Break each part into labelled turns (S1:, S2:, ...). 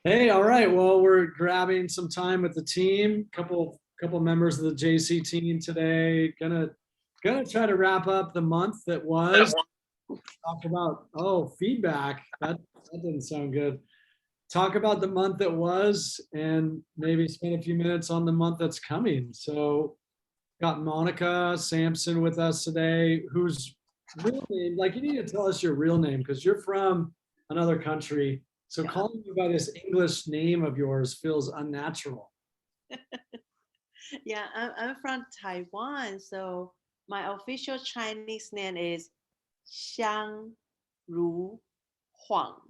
S1: Hey, all right. Well, we're grabbing some time with the team. Couple members of the JC team today. Gonna try to wrap up the month that was. Talk about feedback. That didn't sound good. Talk about the month that was, and maybe spend a few minutes on the month that's coming. So, got Monica Sampson with us today, whose real name, like you need to tell us your real name because you're from another country. So
S2: Yeah.
S1: calling you by this English name of yours feels unnatural.
S2: Yeah, I'm from Taiwan, so my official Chinese name is Xiang Ru Huang.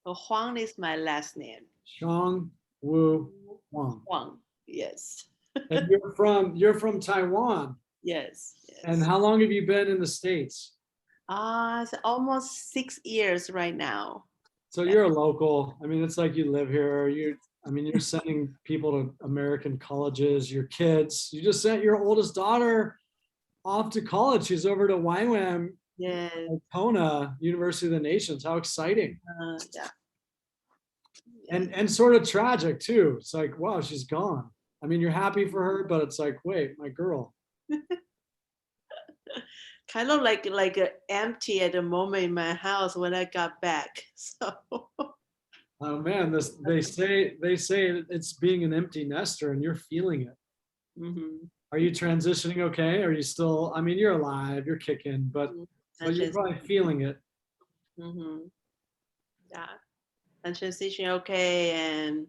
S2: So Huang is my last name.
S1: Shang Wu Huang.
S2: Huang, yes.
S1: And you're from Taiwan.
S2: Yes,
S1: And
S2: yes.
S1: how long have you been in the States?
S2: It's almost 6 years right now.
S1: So
S2: Yeah.
S1: you're a local. I mean, it's like you live here. You're sending people to American colleges, your kids. You just sent your oldest daughter off to college. She's over to YWAM,
S2: Yes.
S1: Kona, University of the Nations. How exciting.
S2: Yeah.
S1: And sort of tragic too. It's like, wow, she's gone. I mean, you're happy for her, but it's like, wait, my girl.
S2: Kind of like empty at the moment in my house when I got back. So
S1: Oh man, they say it's being an empty nester and you're feeling it.
S2: mhm.
S1: Are you transitioning okay? Are you still, I mean, you're alive, you're kicking, but
S2: And
S1: you're probably feeling it.
S2: yeah, and transition okay, and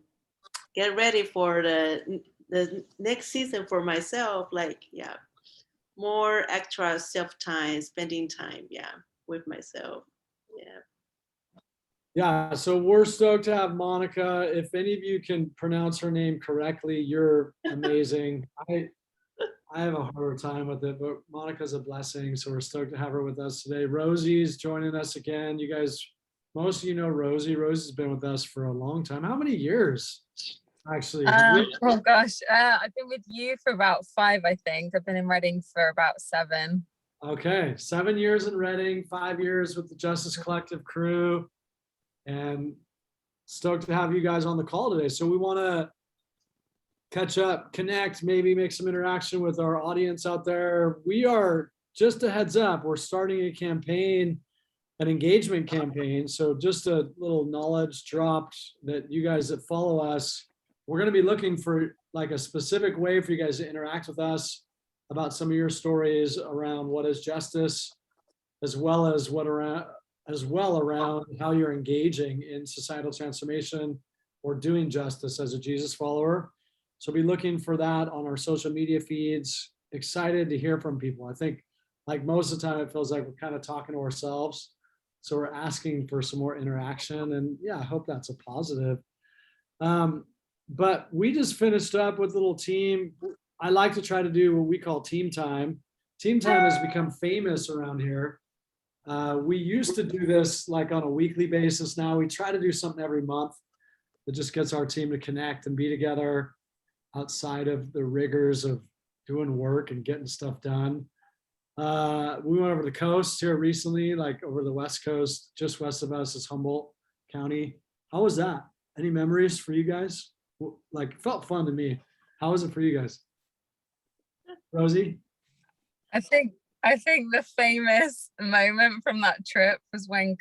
S2: get ready for the next season for myself. Like, yeah, more extra self time, spending time, yeah, with myself. Yeah.
S1: Yeah, so we're stoked to have Monica. If any of you can pronounce her name correctly, you're amazing. I have a harder time with it, but Monica's a blessing. So we're stoked to have her with us today. Rosie's joining us again. You guys, most of you know Rosie. Rosie's been with us for a long time. How many years? Actually,
S3: oh gosh, I've been with you for about 5, I think. I've been in Reading for about 7.
S1: Okay, 7 years in Reading, 5 years with the Justice Collective crew, and stoked to have you guys on the call today. So we want to catch up, connect, maybe make some interaction with our audience out there. We are, just a heads up, we're starting a campaign, an engagement campaign. So just a little knowledge dropped that you guys that follow us, we're going to be looking for like a specific way for you guys to interact with us about some of your stories around what is justice, as well as around how you're engaging in societal transformation or doing justice as a Jesus follower. So be looking for that on our social media feeds. Excited to hear from people. I think like most of the time it feels like we're kind of talking to ourselves. So we're asking for some more interaction, and yeah, I hope that's a positive. But we just finished up with a little team. I like to try to do what we call team time. Team time has become famous around here. We used to do this like on a weekly basis. Now we try to do something every month that just gets our team to connect and be together outside of the rigors of doing work and getting stuff done. We went over the coast here recently, like over the West Coast, just west of us is Humboldt County. How was that? Any memories for you guys? Like, it felt fun to me. How was it for you guys? Rosie?
S3: I think the famous moment from that trip was when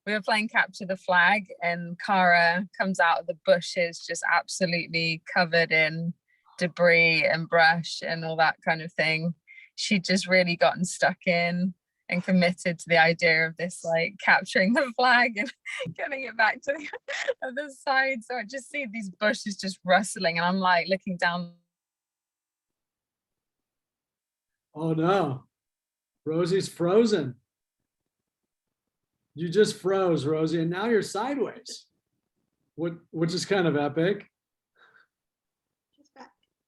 S3: we were playing capture the flag, and Cara comes out of the bushes just absolutely covered in debris and brush and all that kind of thing. She'd just really gotten stuck in and committed to the idea of this, like capturing the flag and getting it back to the other side. So I just see these bushes just rustling, and I'm like looking down.
S1: Oh no, Rosie's frozen. You just froze, Rosie, and now you're sideways, which is kind of epic.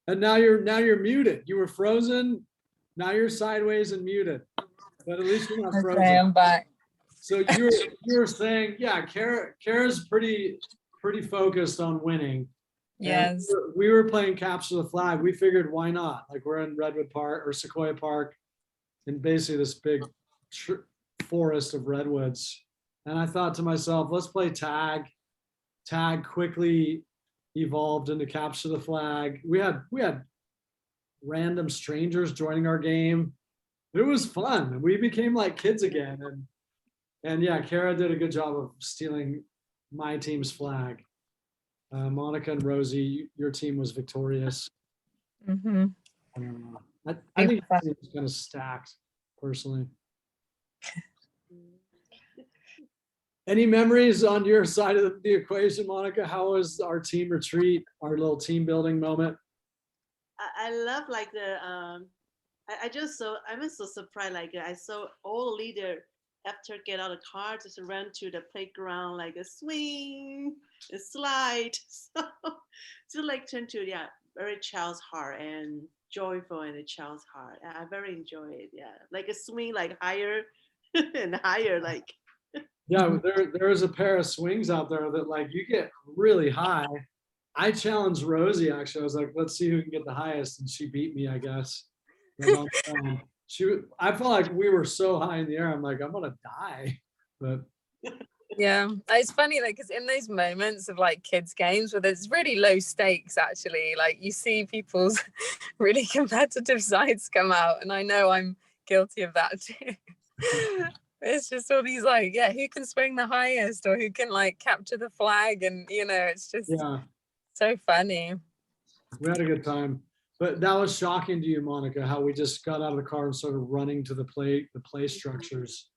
S1: And now you're muted. You were frozen, now you're sideways and muted. But at least you're not frozen.
S3: Okay, I'm back.
S1: So you were saying, yeah, Kara's pretty focused on winning.
S3: Yes.
S1: We were playing capture the flag. We figured, why not? Like, we're in Redwood Park or Sequoia Park, and basically this big forest of redwoods. And I thought to myself, let's play tag. tag quickly evolved into capture the flag. We had random strangers joining our game. It was fun. We became like kids again. And yeah, Kara did a good job of stealing my team's flag. Monica and Rosie, your team was victorious.
S3: Mm-hmm.
S1: I think the team was kind of stacked, personally. Any memories on your side of the equation, Monica? How was our team retreat, our little team building moment?
S2: I love like the I was so surprised. Like I saw all leader after get out of the car, just run to the playground, like a swing, a slide. So like turn to very child's heart and joyful in a child's heart. I very enjoy it. Yeah, like a swing, like higher and higher, like.
S1: Yeah, there is a pair of swings out there that like you get really high. I challenged Rosie actually. I was like, let's see who can get the highest, and she beat me, I guess. I felt like we were so high in the air. I'm like, I'm gonna die. But
S3: yeah, it's funny, like, because in those moments of like kids games where there's really low stakes, actually, like you see people's really competitive sides come out, and I know I'm guilty of that too. It's just all these like, yeah, who can swing the highest or who can like capture the flag, and it's just so funny.
S1: We had a good time. But that was shocking to you, Monica, how we just got out of the car and started running to the play structures.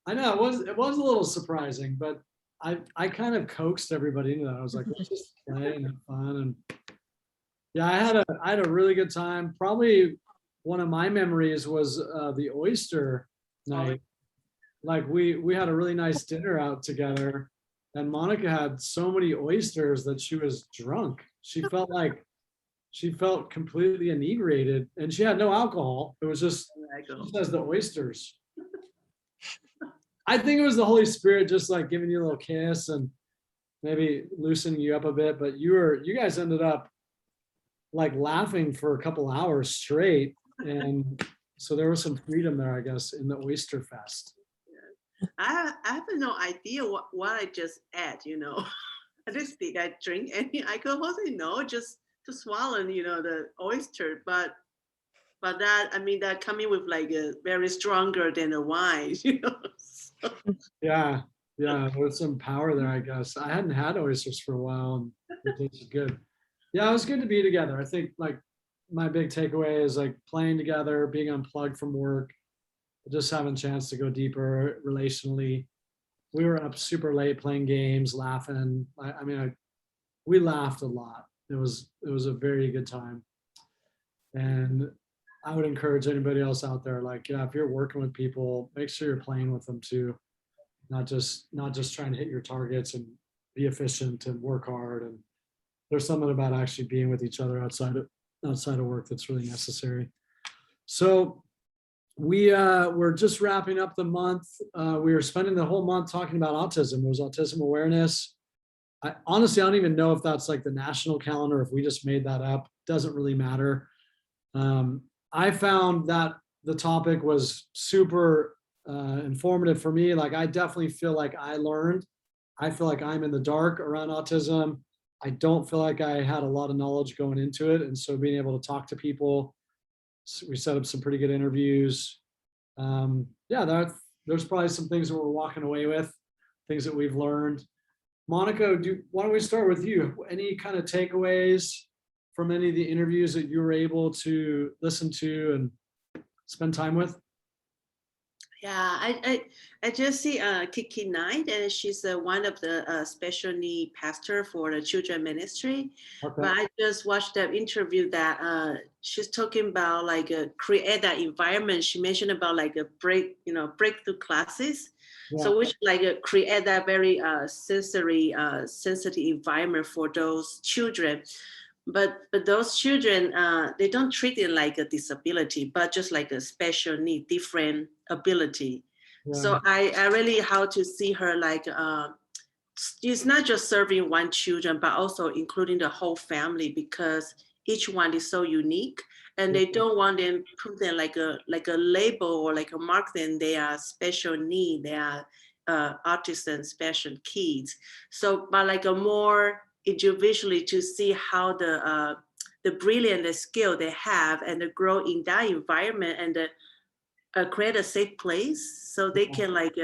S1: I know it was a little surprising, but I kind of coaxed everybody into that. I was like, let's just play and have fun. And yeah, I had a really good time. Probably one of my memories was the oyster night. Like we had a really nice dinner out together, and Monica had so many oysters that she was drunk. She felt completely inebriated, and she had no alcohol. It was just she says the oysters. I think it was the Holy Spirit just like giving you a little kiss and maybe loosening you up a bit. But you guys ended up like laughing for a couple hours straight, and so there was some freedom there, I guess, in the Oyster Fest.
S2: I have no idea what I just ate. I just think I drink any alcohol. Just to swallow, the oyster. But that coming with like a very stronger than the wine. So.
S1: Yeah, there's some power there, I guess. I hadn't had oysters for a while, and it tasted good. Yeah, it was good to be together. I think like my big takeaway is like playing together, being unplugged from work, just having a chance to go deeper relationally. We were up super late playing games, laughing. We laughed a lot. It was a very good time. And I would encourage anybody else out there, like, if you're working with people, make sure you're playing with them too. Not just trying to hit your targets and be efficient and work hard. And there's something about actually being with each other outside of work that's really necessary. So we're just wrapping up the month. We were spending the whole month talking about autism. It was Autism Awareness. Honestly, I don't even know if that's like the national calendar, if we just made that up. Doesn't really matter. I found that the topic was super informative for me. Like, I definitely feel like I learned. I feel like I'm in the dark around autism. I don't feel like I had a lot of knowledge going into it. And so being able to talk to people, we set up some pretty good interviews. There's probably some things that we're walking away with, things that we've learned. Monica, why don't we start with you? Any kind of takeaways from any of the interviews that you were able to listen to and spend time with?
S2: Yeah, I just see Kiki Knight, and she's one of the special need pastor for the children ministry. Okay. But I just watched that interview that she's talking about like create that environment. She mentioned about like a breakthrough classes. Yeah. So which like create that very sensory sensitive environment for those children. But those children, they don't treat it like a disability, but just like a special need, different ability. Yeah. So I really how to see her like, it's not just serving one children, but also including the whole family, because each one is so unique, and they don't want them to put them like a label or like a mark. Then they are special need. They are autism special kids. So, but like a more individually to see how the brilliant the skill they have and grow in that environment and create a safe place so they can like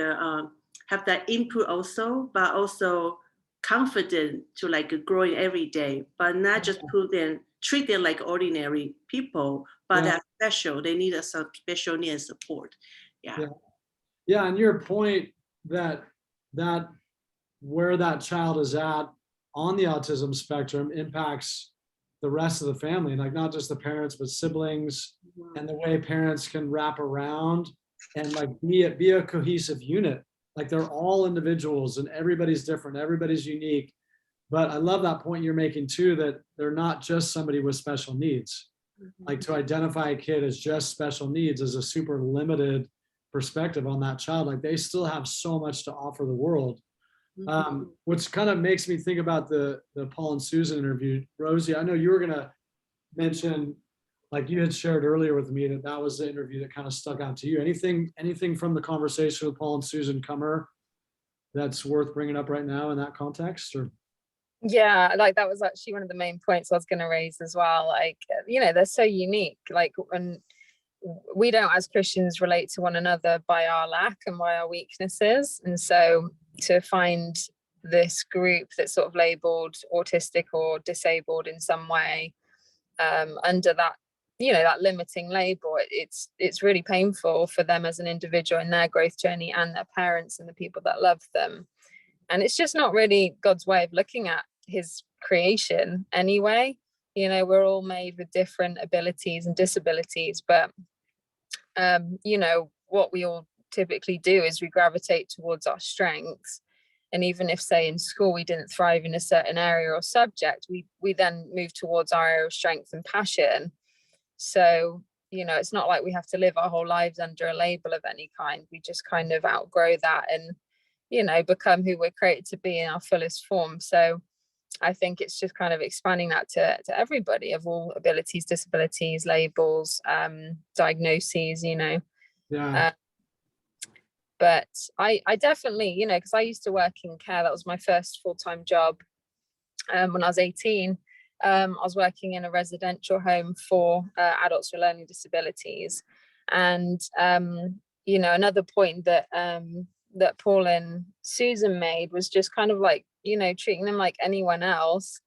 S2: have that input also, but also confident to like growing every day, but not just treat them like ordinary people, but they're special. They need some special need and support.
S1: Yeah, and your point that where that child is at on the autism spectrum impacts the rest of the family, like not just the parents, but siblings, and the way parents can wrap around and like be a cohesive unit. Like they're all individuals and everybody's different, everybody's unique. But I love that point you're making too, that they're not just somebody with special needs. Like to identify a kid as just special needs is a super limited perspective on that child. Like they still have so much to offer the world. Which kind of makes me think about the Paul and Susan interview. Rosie, I know you were gonna mention, like you had shared earlier with me, that was the interview that kind of stuck out to you. Anything from the conversation with Paul and Susan Kummer that's worth bringing up right now in that context? Or
S3: yeah, like that was actually one of the main points I was going to raise as well. Like, you know, they're so unique. Like, and we don't as Christians relate to one another by our lack and by our weaknesses. And so to find this group that's sort of labeled autistic or disabled in some way under that, you know, that limiting label, it's really painful for them as an individual in their growth journey and their parents and the people that love them. And it's just not really God's way of looking at his creation anyway. You know, we're all made with different abilities and disabilities, but you know, what we all typically do is we gravitate towards our strengths. And even if, say, in school we didn't thrive in a certain area or subject, we then move towards our area of strength and passion. So, you know, it's not like we have to live our whole lives under a label of any kind. We just kind of outgrow that and, you know, become who we're created to be in our fullest form. So I think it's just kind of expanding that to everybody of all abilities, disabilities, labels, diagnoses, you know.
S1: yeah,
S3: But I definitely, you know, because I used to work in care. That was my first full-time job when I was 18. I was working in a residential home for adults with learning disabilities. And, you know, another point that that Paul and Susan made was just kind of like, you know, treating them like anyone else,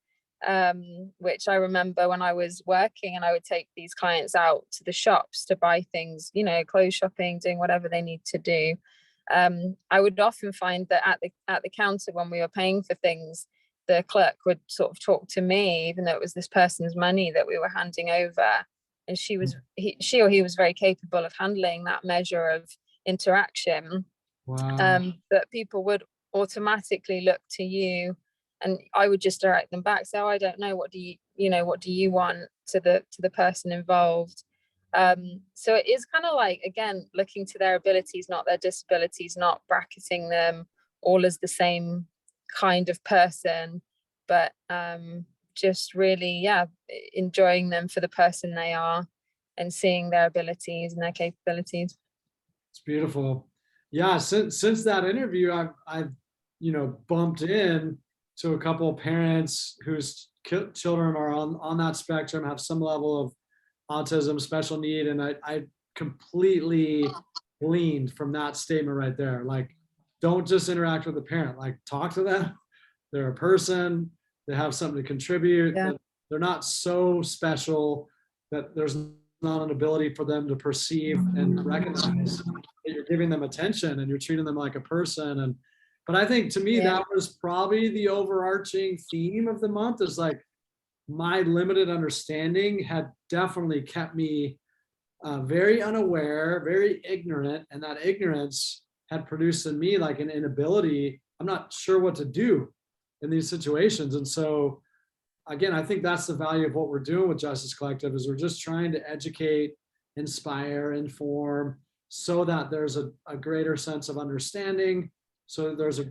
S3: which I remember when I was working and I would take these clients out to the shops to buy things, you know, clothes shopping, doing whatever they need to do. I would often find that at the counter when we were paying for things, the clerk would sort of talk to me, even though it was this person's money that we were handing over. And she or he was very capable of handling that measure of interaction.
S1: wow.
S3: But people would automatically look to you, and I would just direct them back. So I don't know, what do you want, to the person involved. So it is kind of like, again, looking to their abilities, not their disabilities, not bracketing them all as the same kind of person, but just really, enjoying them for the person they are and seeing their abilities and their capabilities.
S1: It's beautiful. Yeah, since that interview, I've you know, bumped in to a couple of parents whose children are on that spectrum, have some level of autism, special need, and I completely gleaned from that statement right there. Like, don't just interact with the parent, like talk to them. They're a person, they have something to contribute.
S3: Yeah.
S1: They're not so special that there's not an ability for them to perceive and recognize that you're giving them attention and you're treating them like a person. But I think, to me, that was probably the overarching theme of the month, is like, my limited understanding had definitely kept me very unaware, very ignorant, and that ignorance had produced in me like an inability. I'm not sure what to do in these situations. And so, again, I think that's the value of what we're doing with Justice Collective, is we're just trying to educate, inspire, inform, so that there's a greater sense of understanding, so there's a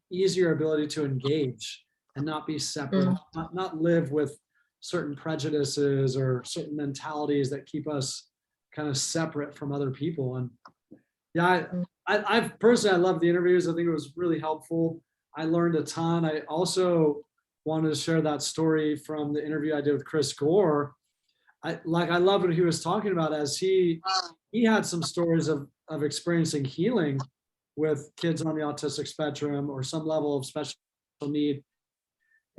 S1: easier ability to engage and not be separate, not live with certain prejudices or certain mentalities that keep us kind of separate from other people. And yeah, I've personally, I love the interviews. I think it was really helpful. I learned a ton. I also wanted to share that story from the interview I did with Chris Gore. I love what he was talking about, as he had some stories of experiencing healing with kids on the autistic spectrum or some level of special need.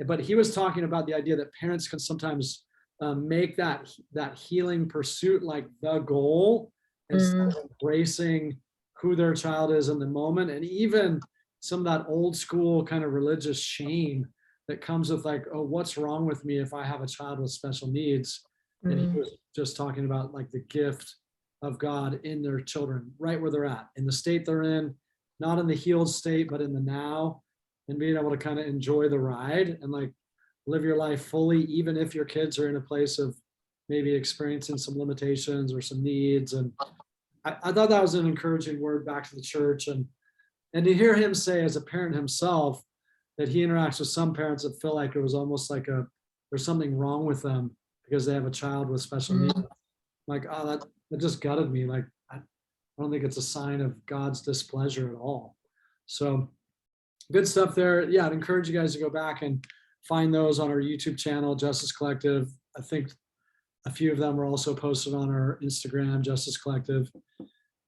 S1: But he was talking about the idea that parents can sometimes make that healing pursuit like the goal, instead of embracing who their child is in the moment, and even some of that old school kind of religious shame that comes with like, oh, what's wrong with me if I have a child with special needs? And he was just talking about like the gift of God in their children, right where they're at, in the state they're in, not in the healed state, but in the now, and being able to kind of enjoy the ride and like live your life fully, even if your kids are in a place of maybe experiencing some limitations or some needs. And I thought that was an encouraging word back to the church. And to hear him say, as a parent himself, that he interacts with some parents that feel like it was almost like there's something wrong with them because they have a child with special needs. Like, oh, that just gutted me. Like, I don't think it's a sign of God's displeasure at all. So good stuff there. Yeah, I'd encourage you guys to go back and find those on our YouTube channel, Justice Collective. I think a few of them were also posted on our Instagram, Justice Collective.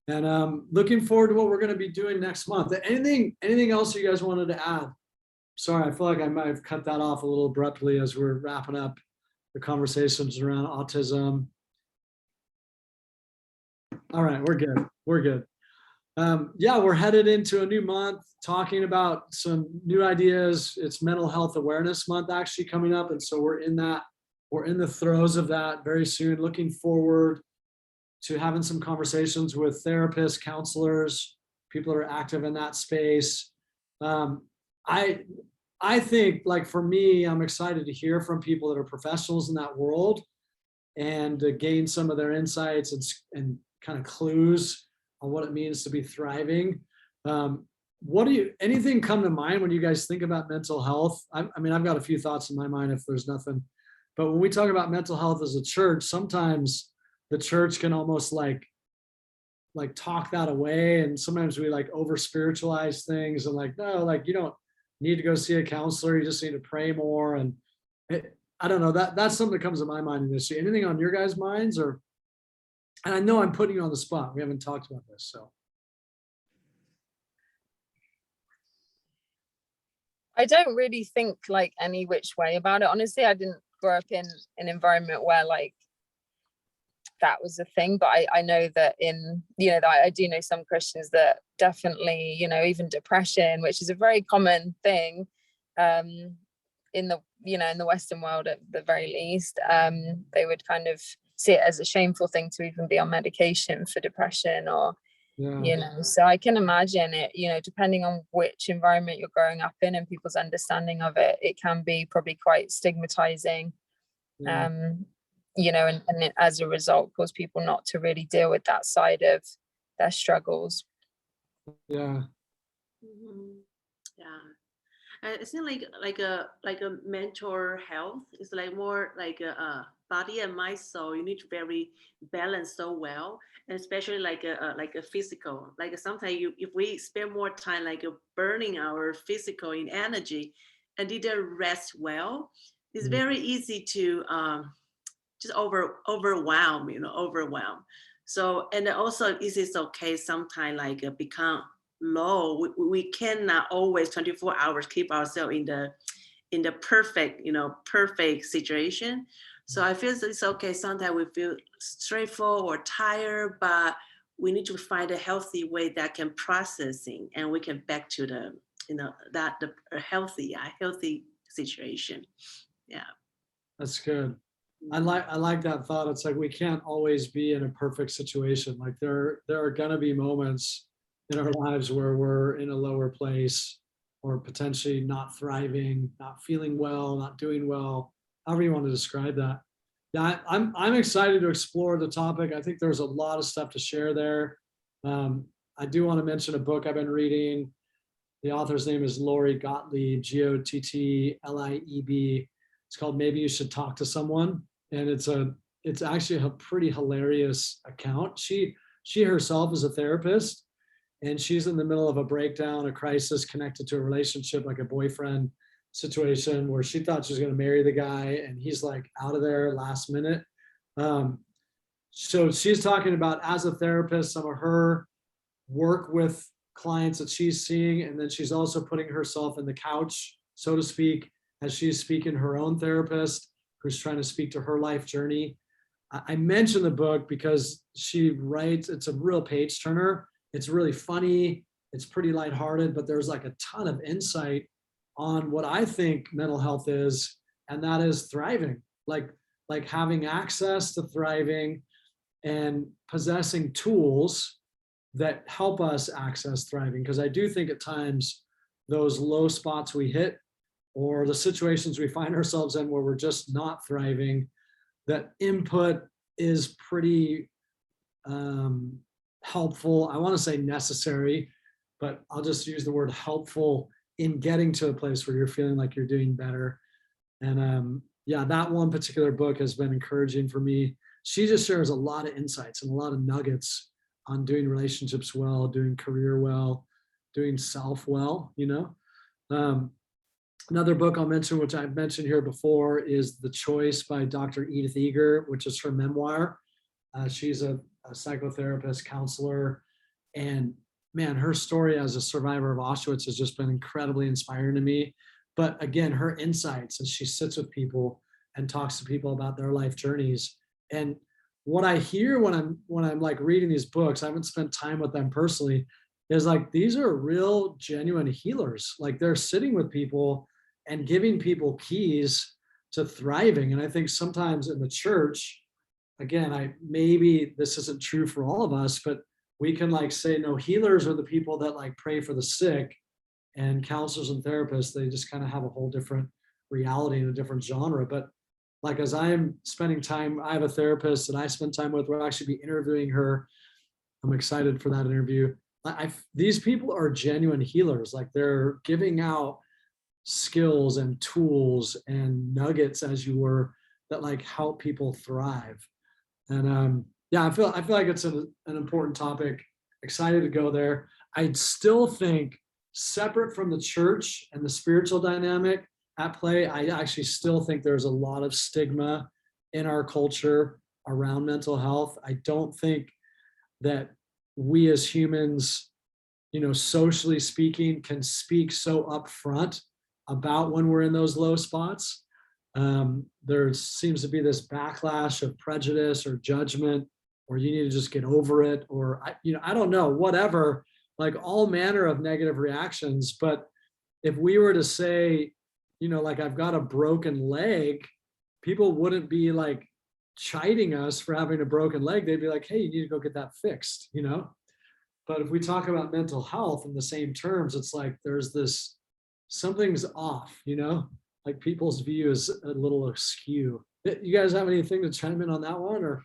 S1: And looking forward to what we're going to be doing next month. Anything else you guys wanted to add? Sorry, I feel like I might have cut that off a little abruptly as we're wrapping up the conversations around autism. All right, we're good. We're good. Yeah, we're headed into a new month talking about some new ideas. It's Mental Health Awareness Month actually coming up. And so we're in the throes of that very soon. Looking forward to having some conversations with therapists, counselors, people that are active in that space. I think, like, for me, I'm excited to hear from people that are professionals in that world and to gain some of their insights and kind of clues on what it means to be thriving. Anything come to mind when you guys think about mental health? I mean, I've got a few thoughts in my mind if there's nothing, but when we talk about mental health as a church, sometimes the church can almost like talk that away. And sometimes we like over spiritualize things and like, no, like you don't need to go see a counselor. You just need to pray more. And I don't know, that's something that comes to my mind in this. Anything on your guys' minds? Or, and I know I'm putting you on the spot. We haven't talked about this, so.
S3: I don't really think like any which way about it. Honestly, I didn't grow up in an environment where like that was a thing, but I know that I do know some Christians that definitely, even depression, which is a very common thing in the Western world at the very least, they would kind of see it as a shameful thing to even be on medication for depression or so I can imagine it, depending on which environment you're growing up in and people's understanding of it, it can be probably quite stigmatizing. And as a result cause people not to really deal with that side of their struggles.
S2: Yeah. It's not like a mental health. It's like more like a body and mind, soul. You need to very balance so well, and especially like a physical. Like sometimes if we spend more time like burning our physical in energy and didn't rest well, it's very easy to just overwhelm. So, and also it's okay sometimes like become low. We cannot always 24 hours keep ourselves in the perfect situation. So I feel it's okay. Sometimes we feel stressful or tired, but we need to find a healthy way that can processing and we can back to the healthy situation. Yeah.
S1: That's good. I like that thought. It's like we can't always be in a perfect situation. Like there are gonna be moments in our lives where we're in a lower place or potentially not thriving, not feeling well, not doing well, however you want to describe that. Yeah, I'm excited to explore the topic. I think there's a lot of stuff to share there. I do want to mention a book I've been reading. The author's name is Lori Gottlieb, Gottlib. It's called Maybe You Should Talk to Someone. And it's actually a pretty hilarious account. She herself is a therapist. and she's in the middle of a breakdown, a crisis connected to a relationship, like a boyfriend situation, where she thought she was going to marry the guy, and he's like out of there last minute. So she's talking about, as a therapist, some of her work with clients that she's seeing, and then she's also putting herself in the couch, so to speak, as she's speaking her own therapist who's trying to speak to her life journey. I mentioned the book because she writes, it's a real page turner. It's really funny. It's pretty lighthearted, but there's like a ton of insight on what I think mental health is, and that is thriving, like having access to thriving and possessing tools that help us access thriving. Because I do think at times those low spots we hit, or the situations we find ourselves in where we're just not thriving, that input is pretty helpful. I want to say necessary, but I'll just use the word helpful in getting to a place where you're feeling like you're doing better. And yeah, that one particular book has been encouraging for me. She just shares a lot of insights and a lot of nuggets on doing relationships well, doing career well, doing self well, you know. Another book I'll mention, which I've mentioned here before, is The Choice by Dr. Edith Eger, which is her memoir. She's a psychotherapist, counselor, and man, her story as a survivor of Auschwitz has just been incredibly inspiring to me. But again, her insights as she sits with people and talks to people about their life journeys. And what I hear when I'm like reading these books, I haven't spent time with them personally, is like, these are real genuine healers. Like, they're sitting with people and giving people keys to thriving. And I think sometimes in the church, again, maybe this isn't true for all of us, but we can like say, no, healers are the people that like pray for the sick, and counselors and therapists, they just kind of have a whole different reality and a different genre. But like, as I'm spending time, I have a therapist that I spend time with. We'll actually be interviewing her. I'm excited for that interview. These people are genuine healers. Like, they're giving out skills and tools and nuggets, as you were, that like help people thrive. And yeah, I feel like it's an important topic. Excited to go there. I still think, separate from the church and the spiritual dynamic at play, I actually still think there's a lot of stigma in our culture around mental health. I don't think that we as humans, you know, socially speaking, can speak so upfront about when we're in those low spots. There seems to be this backlash of prejudice or judgment, or you need to just get over it, or I don't know, whatever, like all manner of negative reactions. But if we were to say, you know, like, I've got a broken leg, people wouldn't be like chiding us for having a broken leg. They'd be like, hey, you need to go get that fixed, you know? But if we talk about mental health in the same terms, it's like there's this, something's off, you know? Like, people's view is a little askew. You guys have anything to chime in on that one, or?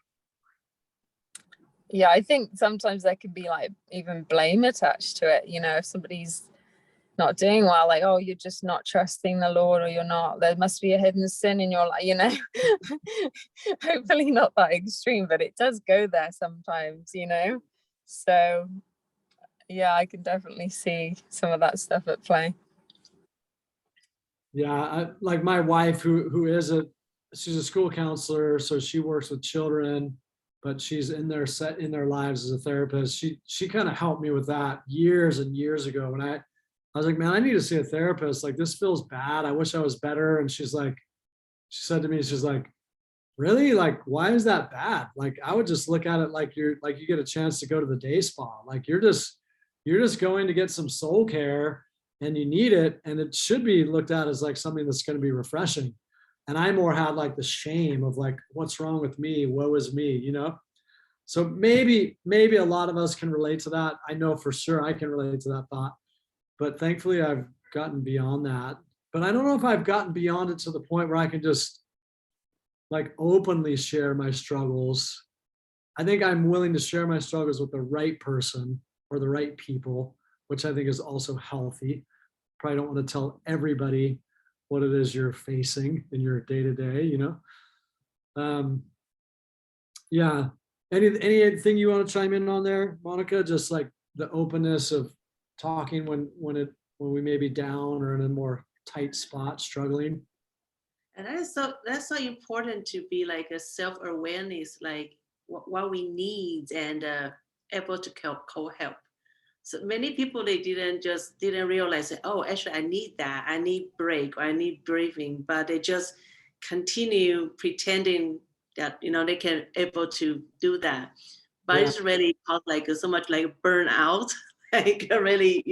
S3: Yeah, I think sometimes there can be like even blame attached to it. You know, if somebody's not doing well, like, oh, you're just not trusting the Lord, or you're not, there must be a hidden sin in your life, you know. Hopefully not that extreme, but it does go there sometimes, you know. So yeah, I can definitely see some of that stuff at play.
S1: Yeah, like my wife, who is she's a school counselor, so she works with children, but she's in their lives as a therapist. She kind of helped me with that years and years ago, when I was like, man, I need to see a therapist. Like, this feels bad. I wish I was better. And she said to me, she's like, really? Like, why is that bad? Like, I would just look at it like you get a chance to go to the day spa. Like, you're just going to get some soul care, and you need it. And it should be looked at as like something that's going to be refreshing. And I more had like the shame of like, what's wrong with me? Woe is me, you know? So maybe a lot of us can relate to that. I know for sure I can relate to that thought. But thankfully, I've gotten beyond that. But I don't know if I've gotten beyond it to the point where I can just like openly share my struggles. I think I'm willing to share my struggles with the right person or the right people, which I think is also healthy. Probably don't want to tell everybody what it is you're facing in your day-to-day, you know? Yeah. Anything you want to chime in on there, Monica? Just like the openness of talking when we may be down or in a more tight spot, struggling.
S2: And that's so important to be like a self-awareness, like what we need and able to co-help. So many people, they didn't realize that, oh, actually I need that. I need break or I need breathing, but they just continue pretending that, they can able to do that. But
S1: Yeah.
S2: it's really called like so much like burnout, like really,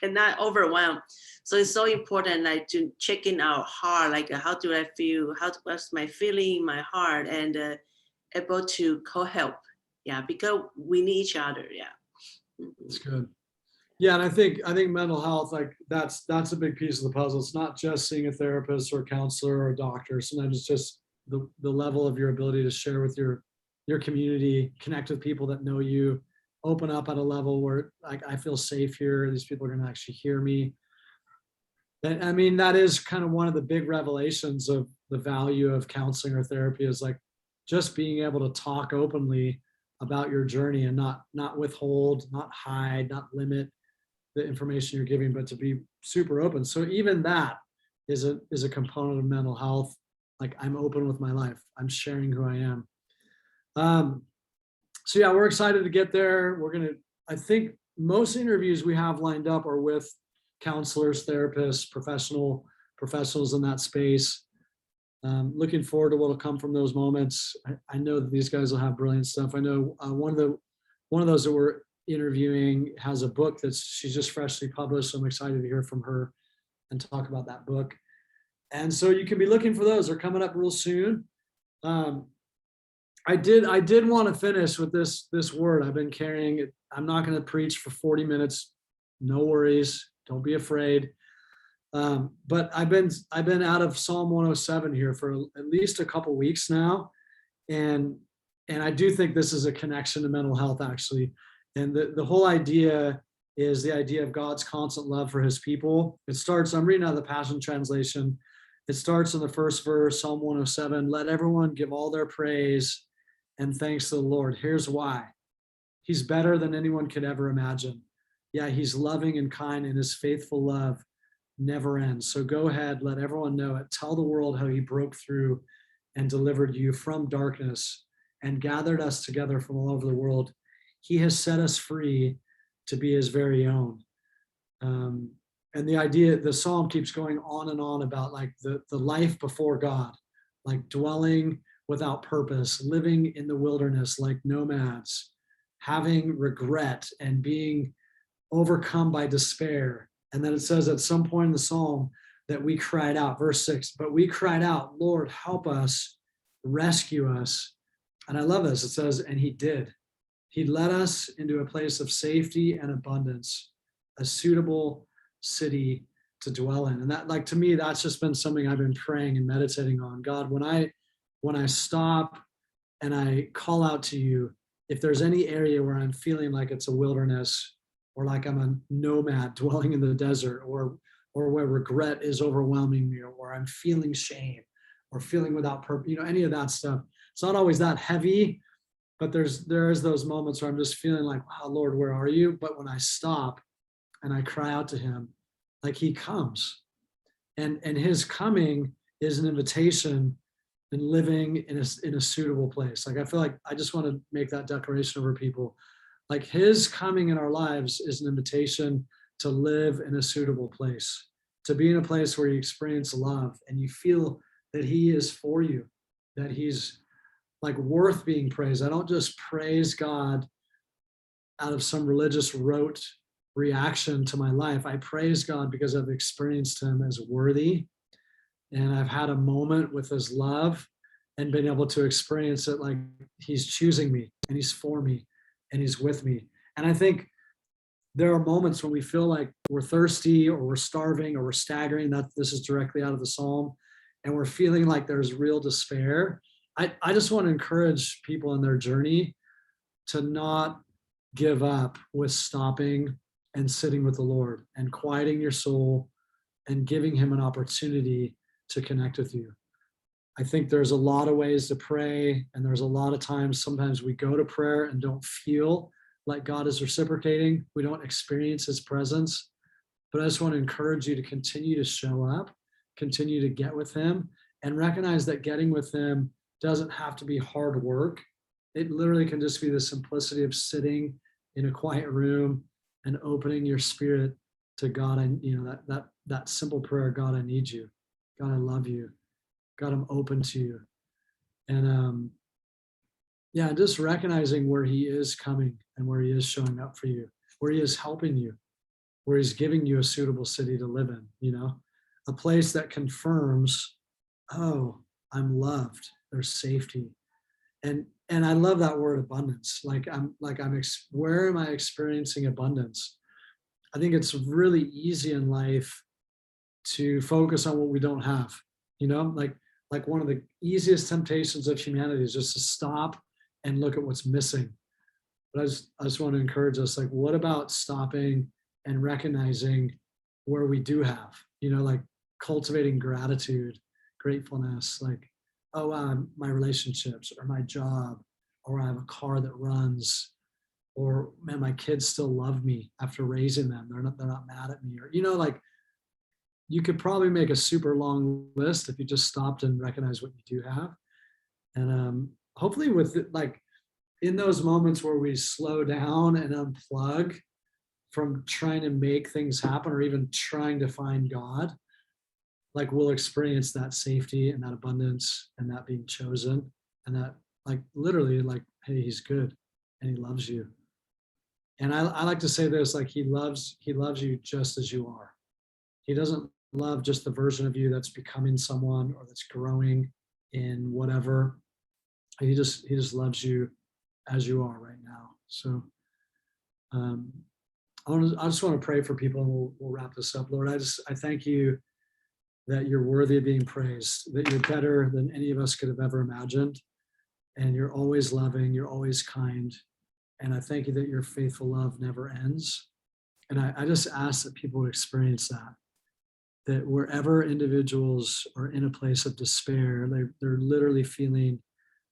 S2: cannot overwhelm. So it's so important like to check in our heart, like how do I feel, what's my feeling, my heart, and able to co-help. Yeah, because we need each other. Yeah.
S1: That's good. Yeah, and I think mental health, like that's a big piece of the puzzle. It's not just seeing a therapist or a counselor or a doctor. Sometimes it's just the level of your ability to share with your community, connect with people that know you, open up at a level where like I feel safe here. These people are going to actually hear me. And I mean, that is kind of one of the big revelations of the value of counseling or therapy, is like just being able to talk openly about your journey and not withhold, not hide, not limit the information you're giving, but to be super open. So even that is a component of mental health. Like I'm open with my life. I'm sharing who I am. So yeah, we're excited to get there. I think most interviews we have lined up are with counselors, therapists, professionals in that space. Looking forward to what will come from those moments. I know that these guys will have brilliant stuff. I know one of those that we're interviewing has a book that she's just freshly published. So I'm excited to hear from her and talk about that book. And so you can be looking for those. They're coming up real soon. I did want to finish with this word I've been carrying it. I'm not going to preach for 40 minutes. No worries. Don't be afraid. But I've been out of Psalm 107 here for at least a couple weeks now. And I do think this is a connection to mental health, actually. And the whole idea is the idea of God's constant love for his people. I'm reading out of the Passion Translation. It starts in the first verse, Psalm 107, let everyone give all their praise and thanks to the Lord. Here's why. He's better than anyone could ever imagine. Yeah, he's loving and kind, and his faithful love never ends. So go ahead, let everyone know it. Tell the world how he broke through and delivered you from darkness and gathered us together from all over the world. He has set us free to be his very own. And the psalm keeps going on and on about like the life before God, like dwelling without purpose, living in the wilderness like nomads, having regret and being overcome by despair. And then it says at some point in the psalm that we cried out, verse 6, but we cried out, Lord, help us, rescue us. And I love this. It says, and he did. He led us into a place of safety and abundance, a suitable city to dwell in. And that, like, to me, that's just been something I've been praying and meditating on. God, when I stop and I call out to you, if there's any area where I'm feeling like it's a wilderness, or like I'm a nomad dwelling in the desert, or where regret is overwhelming me, or I'm feeling shame or feeling without purpose, any of that stuff. It's not always that heavy, but there is those moments where I'm just feeling like, wow, Lord, where are you? But when I stop and I cry out to him, like he comes, and his coming is an invitation and living in a suitable place. Like, I feel like I just want to make that declaration over people. Like, his coming in our lives is an invitation to live in a suitable place, to be in a place where you experience love and you feel that he is for you, that he's like worth being praised. I don't just praise God out of some religious rote reaction to my life. I praise God because I've experienced him as worthy, and I've had a moment with his love and been able to experience it like he's choosing me and he's for me and he's with me. And I think there are moments when we feel like we're thirsty or we're starving or we're staggering. That this is directly out of the Psalm, and we're feeling like there's real despair. I just want to encourage people in their journey to not give up with stopping and sitting with the Lord and quieting your soul and giving him an opportunity to connect with you. I think there's a lot of ways to pray, and there's a lot of times, sometimes we go to prayer and don't feel like God is reciprocating. We don't experience his presence. But I just want to encourage you to continue to show up, continue to get with him, and recognize that getting with him doesn't have to be hard work. It literally can just be the simplicity of sitting in a quiet room and opening your spirit to God. And that simple prayer, God, I need you. God, I love you. God, I'm open to you. And just recognizing where he is coming and where he is showing up for you, where he is helping you, where he's giving you a suitable city to live in, a place that confirms, oh, I'm loved, there's safety. And I love that word abundance. Where am I experiencing abundance? I think it's really easy in life to focus on what we don't have, like one of the easiest temptations of humanity is just to stop and look at what's missing. But I just want to encourage us, like, what about stopping and recognizing where we do have, like cultivating gratitude, gratefulness, like, oh, wow, my relationships or my job, or I have a car that runs, or man, my kids still love me after raising them. They're not mad at me, or, like, you could probably make a super long list if you just stopped and recognized what you do have. And hopefully with it, like in those moments where we slow down and unplug from trying to make things happen or even trying to find God, like we'll experience that safety and that abundance and that being chosen, and that like literally like, hey, he's good and he loves you. And I like to say this, like he loves you just as you are. He doesn't love just the version of you that's becoming someone or that's growing in whatever. He just loves you as you are right now. So I just want to pray for people, and we'll wrap this up. Lord, I thank you that you're worthy of being praised, that you're better than any of us could have ever imagined. And you're always loving, you're always kind. And I thank you that your faithful love never ends. And I just ask that people experience that wherever individuals are in a place of despair, they're literally feeling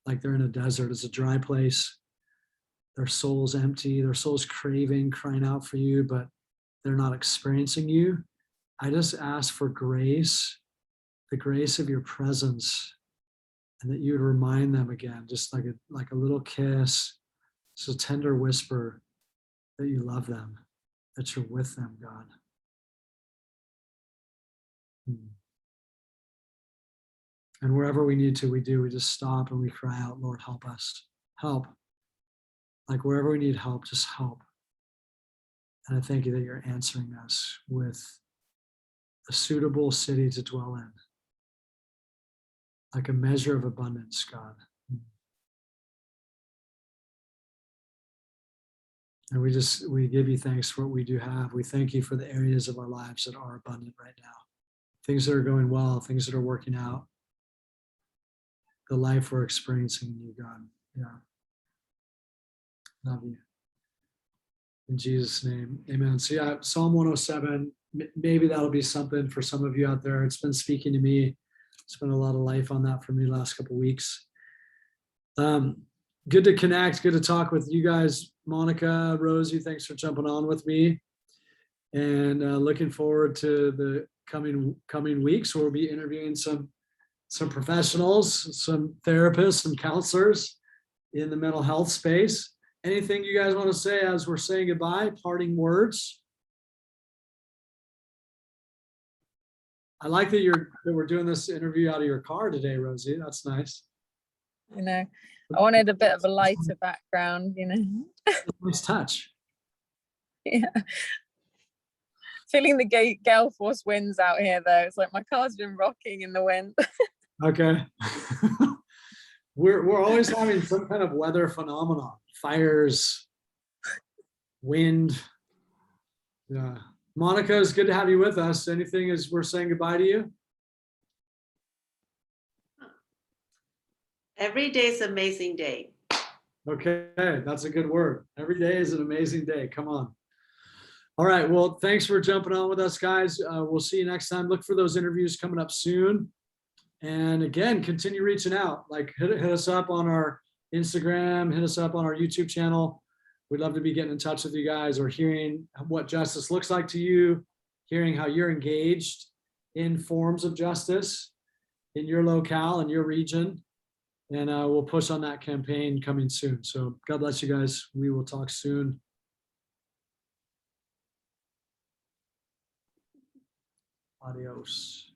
S1: like they're in a desert. It's a dry place. Their soul's empty, their soul's craving, crying out for you, but they're not experiencing you. I just ask for grace, the grace of your presence, and that you would remind them again, just like a little kiss, just a tender whisper that you love them, that you're with them, God. And wherever we need to, we do. We just stop and we cry out, Lord, help us. Help. Like wherever we need help, just help. And I thank you that you're answering us with a suitable city to dwell in, like a measure of abundance, God. And we give you thanks for what we do have. We thank you for the areas of our lives that are abundant right now. Things that are going well, things that are working out. The life we're experiencing in you, God. Yeah. Love you. In Jesus' name, amen. So yeah, Psalm 107, maybe that'll be something for some of you out there. It's been speaking to me. It's been a lot of life on that for me the last couple of weeks. Good to connect, good to talk with you guys. Monica, Rosie, thanks for jumping on with me. And looking forward to the coming weeks where we'll be interviewing some professionals, some therapists, some counselors in the mental health space. Anything you guys want to say as we're saying goodbye? Parting words? I like that we're doing this interview out of your car today, Rosie. That's nice.
S3: I wanted a bit of a lighter background,
S1: Nice touch.
S3: Yeah. Feeling the gale force winds out here, though. It's like my car's been rocking in the wind.
S1: Okay. We're always having some kind of weather phenomenon. Fires, wind. Yeah. Monica, it's good to have you with us. Anything as we're saying goodbye to you?
S2: Every day is an amazing day.
S1: Okay, that's a good word. Every day is an amazing day. Come on. All right. Well, thanks for jumping on with us, guys. We'll see you next time. Look for those interviews coming up soon. And again, continue reaching out. Like hit us up on our Instagram, hit us up on our YouTube channel. We'd love to be getting in touch with you guys or hearing what justice looks like to you, hearing how you're engaged in forms of justice in your locale, in your region. And we'll push on that campaign coming soon. So God bless you guys. We will talk soon. Adios.